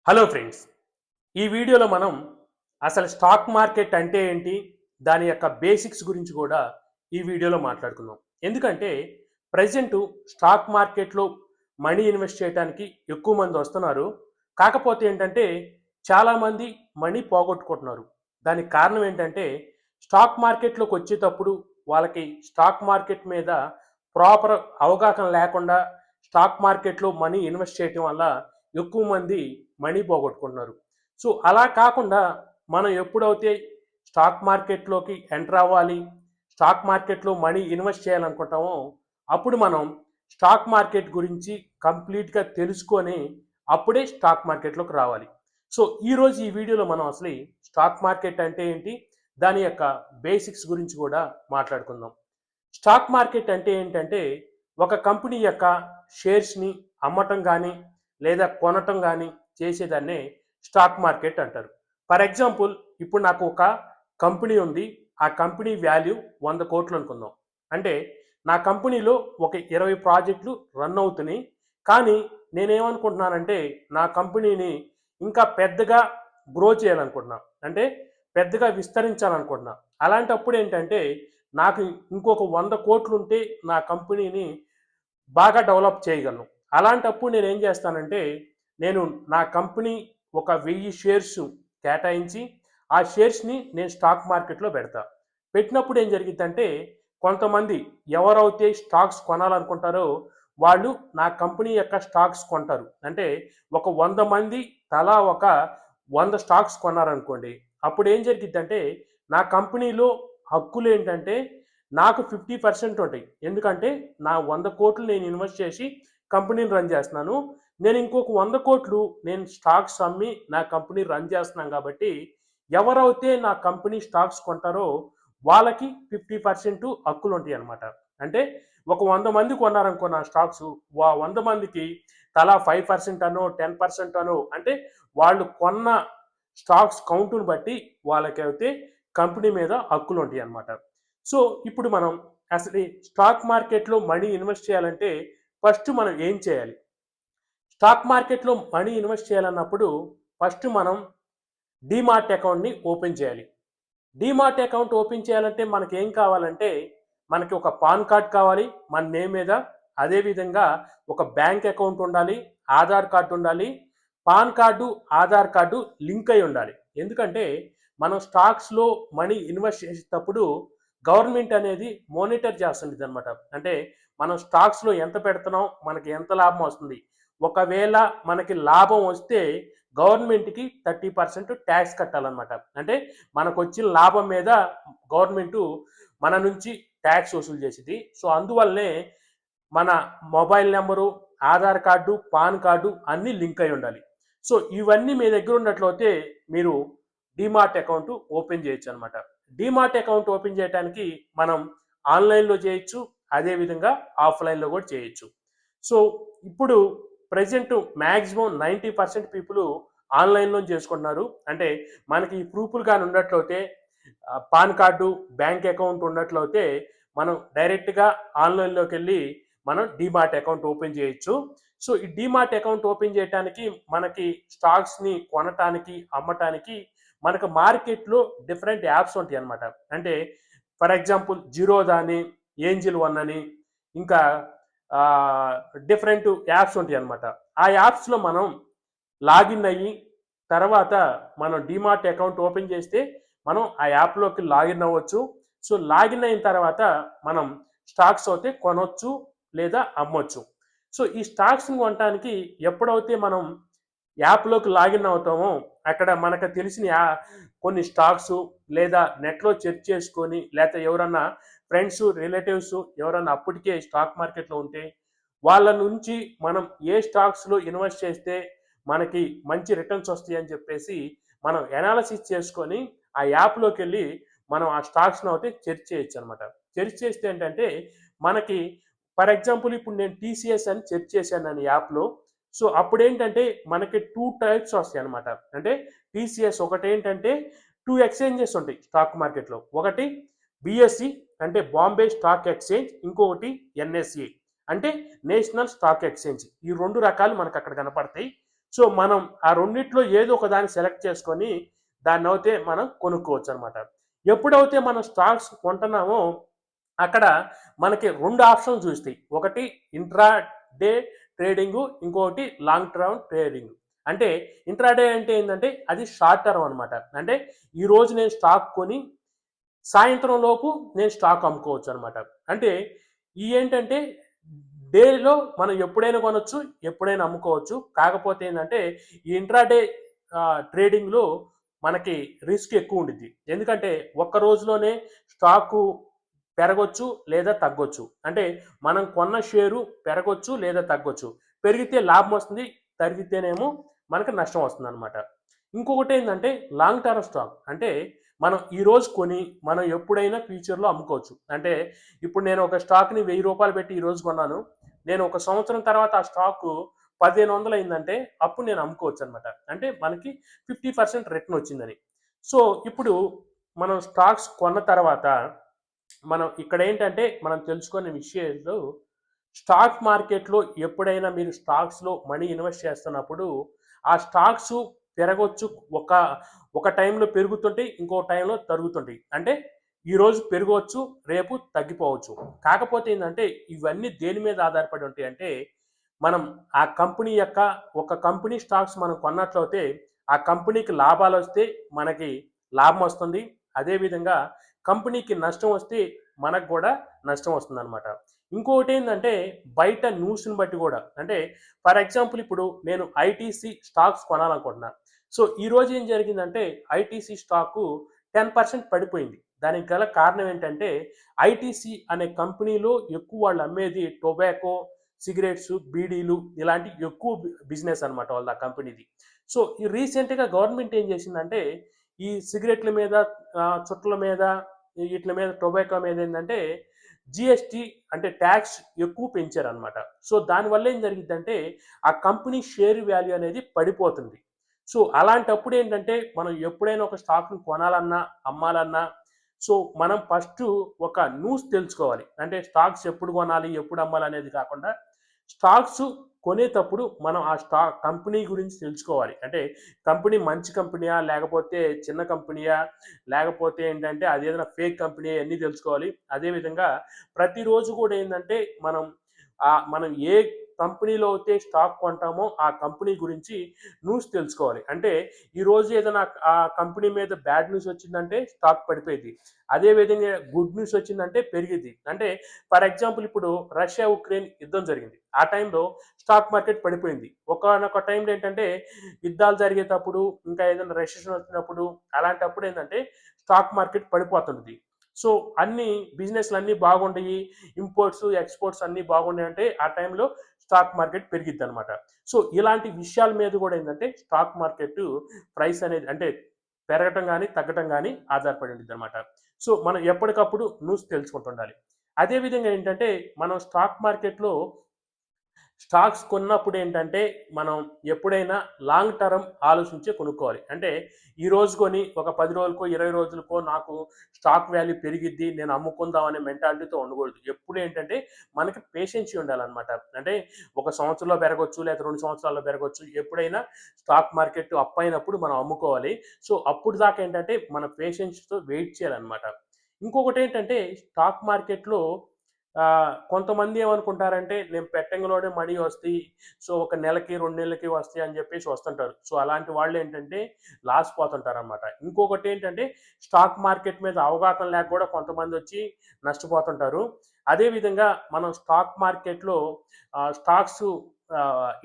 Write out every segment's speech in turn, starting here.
Hello friends, ఈ వీడియోలో మనం అసలు స్టాక్ మార్కెట్ అంటే ఏంటి, దాని యొక్క బేసిక్స్ గురించి కూడా ఈ వీడియోలో మాట్లాడుకుందాం. ఎందుకంటే ప్రజెంటు స్టాక్ మార్కెట్లో మనీ ఇన్వెస్ట్ చేయడానికి ఎక్కువ మంది వస్తున్నారు. కాకపోతే ఏంటంటే చాలామంది మనీ పోగొట్టుకుంటున్నారు. దానికి కారణం ఏంటంటే స్టాక్ మార్కెట్లోకి వచ్చేటప్పుడు వాళ్ళకి స్టాక్ మార్కెట్ మీద ప్రాపర్ అవగాహన లేకుండా స్టాక్ మార్కెట్లో మనీ ఇన్వెస్ట్ చేయటం వల్ల ఎక్కువ మంది మనీ పోగొట్టుకుంటున్నారు. సో అలా కాకుండా మనం ఎప్పుడైతే స్టాక్ మార్కెట్లోకి ఎంటర్ అవ్వాలి, స్టాక్ మార్కెట్లో మనీ ఇన్వెస్ట్ చేయాలనుకుంటామో అప్పుడు మనం స్టాక్ మార్కెట్ గురించి కంప్లీట్గా తెలుసుకొని అప్పుడే స్టాక్ మార్కెట్లోకి రావాలి. సో ఈరోజు ఈ వీడియోలో మనం అసలు స్టాక్ మార్కెట్ అంటే ఏంటి, దాని యొక్క బేసిక్స్ గురించి కూడా మాట్లాడుకుందాం. స్టాక్ మార్కెట్ అంటే ఏంటంటే ఒక కంపెనీ యొక్క షేర్స్ని అమ్మటం కానీ లేదా కొనటం కానీ చేసేదాన్నే స్టాక్ మార్కెట్ అంటారు. ఫర్ ఎగ్జాంపుల్, ఇప్పుడు నాకు ఒక కంపెనీ ఉంది. ఆ కంపెనీ వాల్యూ 100 కోట్లు అనుకుందాం. అంటే నా కంపెనీలో ఒక 20 ప్రాజెక్టులు రన్ అవుతున్నాయి. కానీ నేనేమనుకుంటున్నానంటే నా కంపెనీని ఇంకా పెద్దగా గ్రో చేయాలనుకుంటున్నాను. అంటే పెద్దగా విస్తరించాలనుకుంటున్నాను. అలాంటప్పుడు ఏంటంటే నాకు ఇంకొక 100 కోట్లు ఉంటే నా కంపెనీని బాగా డెవలప్ చేయగలను. అలాంటప్పుడు నేనేం చేస్తానంటే నేను నా కంపెనీ ఒక 1000 షేర్స్ కేటాయించి ఆ షేర్స్ని నేను స్టాక్ మార్కెట్లో పెడతా. పెట్టినప్పుడు ఏం జరిగిద్దంటే కొంతమంది ఎవరైతే స్టాక్స్ కొనాలనుకుంటారో వాళ్ళు నా కంపెనీ యొక్క స్టాక్స్ కొంటారు. అంటే ఒక 100 మంది తలా ఒక 100 స్టాక్స్ కొన్నారనుకోండి. అప్పుడు ఏం జరిగిద్దంటే నా కంపెనీలో హక్కులు ఏంటంటే నాకు 50% ఉంటాయి. ఎందుకంటే నా 100 కోట్లు నేను ఇన్వెస్ట్ చేసి కంపెనీని రన్ చేస్తున్నాను. నేను ఇంకొక 100 కోట్లు నేను స్టాక్స్ అమ్మి నా కంపెనీ రన్ చేస్తున్నాను కాబట్టి ఎవరైతే నా కంపెనీ స్టాక్స్ కొంటారో వాళ్ళకి 50% హక్కులు ఉంటాయి అన్నమాట. అంటే ఒక 100 మంది కొన్నారనుకో నా స్టాక్స్, 100 మందికి తలా 5% అనో 10% అనో, అంటే వాళ్ళు కొన్న స్టాక్స్ కౌంటును బట్టి వాళ్ళకైతే కంపెనీ మీద హక్కులు ఉంటాయి అన్నమాట. సో ఇప్పుడు మనం అసలు స్టాక్ మార్కెట్లో మనీ ఇన్వెస్ట్ చేయాలంటే ఫస్ట్ మనం ఏం చేయాలి? స్టాక్ మార్కెట్లో మనీ ఇన్వెస్ట్ చేయాలన్నప్పుడు ఫస్ట్ మనం డీమార్ట్ అకౌంట్ని ఓపెన్ చేయాలి. డీమార్ట్ అకౌంట్ ఓపెన్ చేయాలంటే మనకి ఏం కావాలంటే మనకి ఒక పాన్ కార్డ్ కావాలి మన నేమ్ మీద. అదేవిధంగా ఒక బ్యాంక్ అకౌంట్ ఉండాలి, ఆధార్ కార్డు ఉండాలి. Pan card Aadhaar card link అయి ఉండాలి. ఎందుకంటే మనం స్టాక్స్లో మనీ ఇన్వెస్ట్ చేసేటప్పుడు గవర్నమెంట్ అనేది మానిటర్ చేస్తుంది అనమాట. అంటే మనం స్టాక్స్లో ఎంత పెడుతున్నాం, మనకి ఎంత లాభం వస్తుంది. ఒకవేళ మనకి లాభం వస్తే గవర్నమెంట్కి 30% ట్యాక్స్ కట్టాలన్నమాట. అంటే మనకు వచ్చిన లాభం మీద గవర్నమెంట్ మన నుంచి ట్యాక్స్ వసూలు చేసేది. సో అందువల్లనే మన mobile number, Aadhaar card, pan card అన్నీ లింక్ అయి ఉండాలి. సో ఇవన్నీ మీ దగ్గర ఉన్నట్లయితే మీరు డీమార్ట్ అకౌంట్ ఓపెన్ చేయొచ్చు అనమాట. డీమార్ట్ అకౌంట్ ఓపెన్ చేయడానికి మనం ఆన్లైన్లో చేయొచ్చు, అదేవిధంగా ఆఫ్లైన్లో కూడా చేయొచ్చు. సో ఇప్పుడు ప్రజెంట్ మ్యాక్సిమం 90% పీపుల్ ఆన్లైన్లో చేసుకుంటున్నారు. అంటే మనకి ఈ ప్రూఫ్లు కానీ ఉన్నట్లయితే పాన్ కార్డు, బ్యాంక్ అకౌంట్ ఉన్నట్లయితే మనం డైరెక్ట్గా ఆన్లైన్లోకి వెళ్ళి మనం డీమార్ట్ అకౌంట్ ఓపెన్ చేయొచ్చు. సో ఈ డీమార్ట్ అకౌంట్ ఓపెన్ చేయడానికి మనకి స్టాక్స్ని కొనటానికి అమ్మటానికి మనకు మార్కెట్లో డిఫరెంట్ యాప్స్ ఉంటాయి అన్నమాట. అంటే ఫర్ ఎగ్జాంపుల్ జిరోదా అని, ఏంజిల్ వన్ అని, ఇంకా డిఫరెంట్ యాప్స్ ఉంటాయి అన్నమాట. ఆ యాప్స్లో మనం లాగిన్ అయ్యి తర్వాత మనం డీమార్ట్ అకౌంట్ ఓపెన్ చేస్తే మనం ఆ యాప్లోకి లాగిన్ అవ్వచ్చు. సో లాగిన్ అయిన తర్వాత మనం స్టాక్స్ అయితే కొనవచ్చు లేదా అమ్మొచ్చు. సో ఈ స్టాక్స్ని కొనడానికి ఎప్పుడైతే మనం యాప్లోకి లాగిన్ అవుతామో అక్కడ మనకు తెలిసిన కొన్ని స్టాక్స్ లేదా నెట్లో చెక్ చేసుకొని, లేకపోతే ఎవరన్నా ఫ్రెండ్స్ రిలేటివ్స్ ఎవరన్నా అప్పటికే స్టాక్ మార్కెట్లో ఉంటే వాళ్ళ నుంచి మనం ఏ స్టాక్స్లో ఇన్వెస్ట్ చేస్తే మనకి మంచి రిటర్న్స్ వస్తాయి అని చెప్పేసి మనం ఎనాలిసిస్ చేసుకొని ఆ యాప్లోకి వెళ్ళి మనం ఆ స్టాక్స్ను అయితే చెక్ చేయొచ్చు అనమాట. చెక్ చేస్తే ఏంటంటే మనకి ఫర్ ఎగ్జాంపుల్ ఇప్పుడు నేను టీసీఎస్ అని చెక్ చేశాను నేను యాప్లో. సో అప్పుడు ఏంటంటే మనకి 2 టైప్స్ వస్తాయి అనమాట. అంటే టీసీఎస్ ఒకటి ఏంటంటే 2 ఎక్స్చేంజెస్ ఉంటాయి స్టాక్ మార్కెట్లో. ఒకటి బిఎస్సి అంటే బాంబే స్టాక్ ఎక్స్చేంజ్, ఇంకొకటి ఎన్ఎస్ఈ అంటే నేషనల్ స్టాక్ ఎక్స్చేంజ్. ఈ 2 రకాలు మనకు అక్కడ కనపడతాయి. సో మనం ఆ రెండిట్లో ఏదో ఒక దాన్ని సెలెక్ట్ చేసుకొని దాన్నైతే మనం కొనుక్కోవచ్చు అనమాట. ఎప్పుడైతే మనం స్టాక్స్ కొంటున్నామో అక్కడ మనకి 2 ఆప్షన్స్ చూస్తాయి. ఒకటి ఇంట్రా డే ట్రేడింగు, ఇంకొకటి లాంగ్ టర్మ్ ట్రేడింగ్. అంటే ఇంట్రాడే అంటే ఏంటంటే అది షార్ట్ టర్మ్ అనమాట. అంటే ఈరోజు నేను స్టాక్ కొని సాయంత్రం లోపు నేను స్టాక్ అమ్ముకోవచ్చు అనమాట. అంటే ఈ ఏంటంటే డేలో మనం ఎప్పుడైనా కొనొచ్చు, ఎప్పుడైనా అమ్ముకోవచ్చు. కాకపోతే ఏంటంటే ఈ ఇంట్రాడే ట్రేడింగ్‌లో మనకి రిస్క్ ఎక్కువ ఉండిద్ది. ఎందుకంటే ఒక్క రోజులోనే స్టాకు పెరగొచ్చు లేదా తగ్గొచ్చు. అంటే మనం కొన్న షేరు పెరగొచ్చు లేదా తగ్గొచ్చు. పెరిగితే లాభం వస్తుంది. తరిగితేనేమో మనకు నష్టం వస్తుందనమాట. ఇంకొకటేందంటే లాంగ్ టర్మ్ స్టాక్. అంటే మనం ఈరోజు కొని మనం ఎప్పుడైనా ఫ్యూచర్‌లో అమ్ముకోవచ్చు. అంటే ఇప్పుడు నేను ఒక స్టాక్‌ని రూ. 1000 పెట్టి ఈరోజు కొన్నాను. నేను ఒక సంవత్సరం తర్వాత ఆ స్టాకు 1500 అయిందంటే అప్పుడు నేను అమ్ముకోవచ్చనమాట. అంటే మనకి 50% రిటర్న్ వచ్చిందని. సో, ఇప్పుడు మనం స్టాక్స్ కొన్న తర్వాత మనం ఇక్కడేంటంటే మనం తెలుసుకునే విషయాలు స్టాక్ మార్కెట్‌లో ఎప్పుడైనా మీరు స్టాక్స్‌లో మనీ ఇన్వెస్ట్ చేస్తున్నప్పుడు ఆ స్టాక్సు పెరగొచ్చు. ఒక ఒక టైంలో పెరుగుతుంటాయి. ఇంకో టైంలో తరుగుతుంటాయి. అంటే ఈరోజు పెరగవచ్చు, రేపు తగ్గిపోవచ్చు. కాకపోతే ఏందంటే ఇవన్నీ దేని మీద ఆధారపడి ఉంటాయంటే మనం ఆ కంపెనీ యొక్క ఒక కంపెనీ స్టాక్స్ మనం కొన్నట్లయితే ఆ కంపెనీకి లాభాలొస్తే మనకి లాభం వస్తుంది. అదేవిధంగా కంపెనీకి నష్టం వస్తే మనకు కూడా నష్టం వస్తుందనమాట. ఇంకోటేందంటే బయట న్యూస్‌ని బట్టి గూడా అంటే ఫర్ ఎగ్జాంపుల్ ఇప్పుడు నేను ఐటీసీ స్టాక్స్ కొనాలనుకుంటున్నా. సో, ఈరోజు ఏం జరిగిందంటే ఐటీసీ స్టాకు 10% పడిపోయింది. దానికి గల కారణం ఏంటంటే ఐటీసీ అనే కంపెనీలో ఎక్కువ వాళ్ళు అమ్మేది టొబాకో, సిగరెట్స్, బీడీలు ఇలాంటివి ఎక్కువ బిజినెస్ అనమాట వాళ్ళ ఆ కంపెనీది. సో, ఈ రీసెంట్‌గా గవర్నమెంట్ ఏం చేసిందంటే ఈ సిగరెట్ల మీద చుట్టల మీద ఈట్ల మీద టొబాకో మీద ఏందంటే జీఎస్టీ అంటే ట్యాక్స్ ఎక్కువ పెంచారనమాట. సో, దానివల్ల ఏం జరిగిద్దంటే ఆ కంపెనీ షేర్ వాల్యూ అనేది పడిపోతుంది. సో, అలాంటప్పుడు ఏంటంటే మనం ఎప్పుడైనా ఒక స్టాక్‌ని కొనాలన్నా, అమ్మాలన్నా సో, మనం ఫస్టు ఒక న్యూస్ తెలుసుకోవాలి. అంటే స్టాక్స్ ఎప్పుడు కొనాలి, ఎప్పుడు అమ్మాలనేది కాకుండా స్టాక్స్ కొనేటప్పుడు మనం ఆ కంపెనీ గురించి తెలుసుకోవాలి. అంటే కంపెనీ మంచి కంపెనీయా? లేకపోతే చిన్న కంపెనీయా? లేకపోతే ఏంటంటే అదేదైనా ఫేక్ కంపెనీయా? ఇయన్నీ తెలుసుకోవాలి. అదే విధంగా ప్రతిరోజు కూడా ఏందంటే మనం మనం ఏ కంపెనీలో అయితే స్టాక్ కొంటామో ఆ కంపెనీ గురించి న్యూస్ తెలుసుకోవాలి. అంటే ఈరోజు ఏదైనా ఆ కంపెనీ మీద బ్యాడ్ న్యూస్ వచ్చిందంటే స్టాక్ పడిపోయిద్ది. అదే విధంగా గుడ్ న్యూస్ వచ్చిందంటే పెరిగిద్ది. అంటే ఫర్ ఎగ్జాంపుల్ ఇప్పుడు రష్యా, ఉక్రెయిన్ యుద్ధం జరిగింది. ఆ టైంలో స్టాక్ మార్కెట్ పడిపోయింది. ఒకానొక టైంలో ఏంటంటే యుద్ధాలు జరిగేటప్పుడు, ఇంకా ఏదైనా రెసెషన్ వచ్చినప్పుడు అలాంటప్పుడు ఏందంటే స్టాక్ మార్కెట్ పడిపోతుంది. సో, అన్నీ బిజినెస్‌లన్నీ బాగుండయి. ఇంపోర్ట్స్, ఎక్స్‌పోర్ట్స్ అన్నీ బాగున్నాయంటే ఆ టైంలో స్టాక్ మార్కెట్ పెరిగిద్దనమాట. సో, ఇలాంటి విషయాల మీద గూడా ఏందంటే స్టాక్ మార్కెట్టు ప్రైస్ అనేది అంటే పెరగటం గాని, తగ్గటం గాని ఆధారపడి ఉండిద్దనమాట. సో, మనం ఎప్పటికప్పుడు న్యూస్ తెలుసుకుంటుండాలి. అదే విధంగా ఏంటంటే మనం స్టాక్ మార్కెట్‌లో స్టాక్స్ కొన్నప్పుడు ఏంటంటే, మనం ఎప్పుడైనా లాంగ్ టర్మ్ ఆలోచించే కొనుక్కోవాలి. అంటే ఈ రోజు కొని ఒక 10 రోజులకో, 20 రోజులకో నాకు స్టాక్ వాల్యూ పెరిగిద్ది. నేను అమ్ముకుందాం అనే మెంటాలిటీతో ఉండకూడదు. ఎప్పుడు ఏంటంటే మనకి పేషెన్సీ ఉండాలనమాట. అంటే ఒక సంవత్సరంలో పెరగొచ్చు, లేదా 2 సంవత్సరాల్లో పెరగొచ్చు. ఎప్పుడైనా స్టాక్ మార్కెట్ అప్ అయినప్పుడు మనం అమ్ముకోవాలి. సో, అప్పుడు దాకా ఏంటంటే మన పేషెన్స్‌తో వెయిట్ చేయాలనమాట. ఇంకొకటేంటంటే స్టాక్ మార్కెట్‌లో కొంతమంది ఏమనుకుంటారంటే నేను పెట్టంగలోనే మనీ వస్తాయి. సో, ఒక నెలకి, 2 నెలలకి వస్తాయి అని జెప్పేసి వస్తుంటారు. సో, అలాంటి వాళ్ళేంటంటే లాస్ పోతుంటారనమాట. ఇంకొకటేంటంటే స్టాక్ మార్కెట్ మీద అవగాహన లేక గూడా కొంతమందొచ్చి నష్టపోతుంటారు. అదే విధంగా మనం స్టాక్ మార్కెట్‌లో స్టాక్సు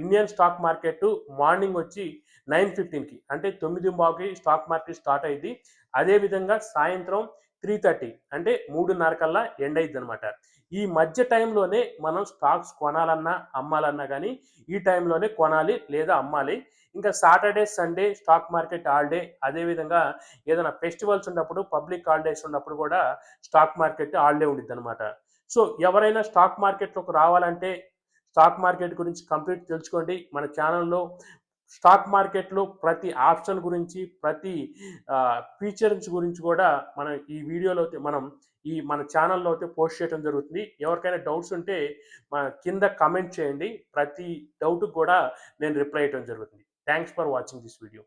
ఇండియన్ స్టాక్ మార్కెట్ మార్నింగ్ వచ్చి 9:15కి అంటే 9:15కి స్టాక్ మార్కెట్ స్టార్ట్ అయ్యిద్ది. అదే విధంగా సాయంత్రం 3:30 అంటే 3:30 కల్లా ఎండ్ అయిద్దనమాట. ఈ మధ్య టైంలోనే మనం స్టాక్స్ కొనాలన్నా, అమ్మాలన్నా గానీ ఈ టైంలోనే కొనాలి లేదా అమ్మాలి. ఇంకా Saturday, Sunday stock market holiday. అదే విధంగా ఏదైనా ఫెస్టివల్స్ ఉన్నప్పుడు, పబ్లిక్ హాలిడేస్ ఉన్నప్పుడు గూడా స్టాక్ మార్కెట్ హాలిడే ఉండిద్దనమాట. సో, ఎవరైనా స్టాక్ మార్కెట్‌లోకి రావాలంటే స్టాక్ మార్కెట్ గురించి కంప్లీట్ తెలుసుకోండి. మన ఛానెల్‌లో స్టాక్ మార్కెట్‌లో ప్రతి ఆప్షన్ గురించి, ప్రతి ఫీచర్స్ గురించి గూడా మనం ఈ వీడియోలో అయితే మన ఛానెల్‌లో అయితే పోస్ట్ చేయడం జరుగుతుంది. ఎవరికైనా డౌట్స్ ఉంటే కింద కామెంట్ చేయండి. ప్రతి డౌట్‌కి గూడా నేను రిప్లై ఇవ్వటం జరుగుతుంది. Thanks for watching this video.